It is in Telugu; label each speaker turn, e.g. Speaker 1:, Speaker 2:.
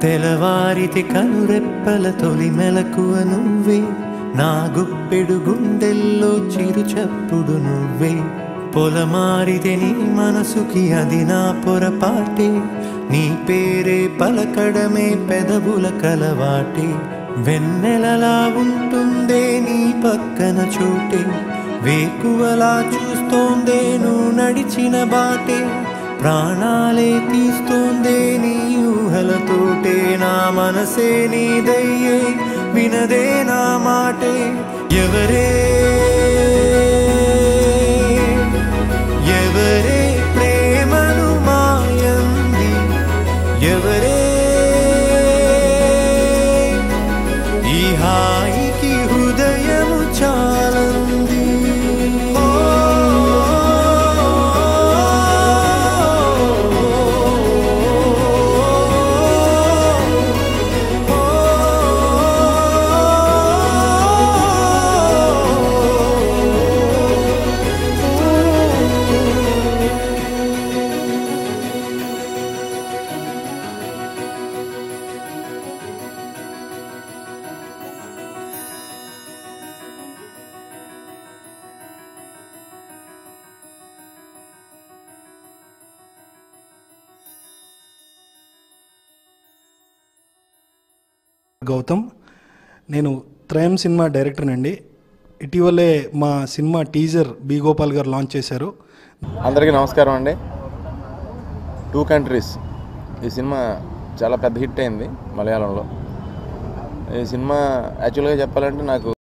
Speaker 1: తెలవారితి కనురెప్పల తొలి మెలకువ నువ్వే, నా గుప్పెడు గుండెల్లో చిరు చప్పుడు నువ్వే. పొలమారితే నీ మనసుకి అది నా పొరపాటే, నీ పేరే పలకడమే పెదవుల కలవాటే. వెన్నెలలా ఉంటుందే నీ పక్కన చోటే, వేకువలా చూస్తోందే నువ్వు నడిచిన బాటే. ప్రాణాలే తీస్తోందే నీ ఊహలతోటే, నా మనసే నీదయ్యే వినదే నా మాటే. ఎవరే ఎవరే ప్రేమను మాయంది, ఎవరే ఈ హాయికి హృదయము చాలంది.
Speaker 2: గౌతమ్, నేను త్రయం సినిమా డైరెక్టర్ అండి. ఇటీవలే మా సినిమా టీజర్ బి గోపాల్ గారు లాంచ్ చేశారు.
Speaker 3: అందరికీ నమస్కారం అండి. 2 కంట్రీస్ ఈ సినిమా చాలా పెద్ద హిట్ అయింది మలయాళంలో. ఈ సినిమా యాక్చువల్గా చెప్పాలంటే నాకు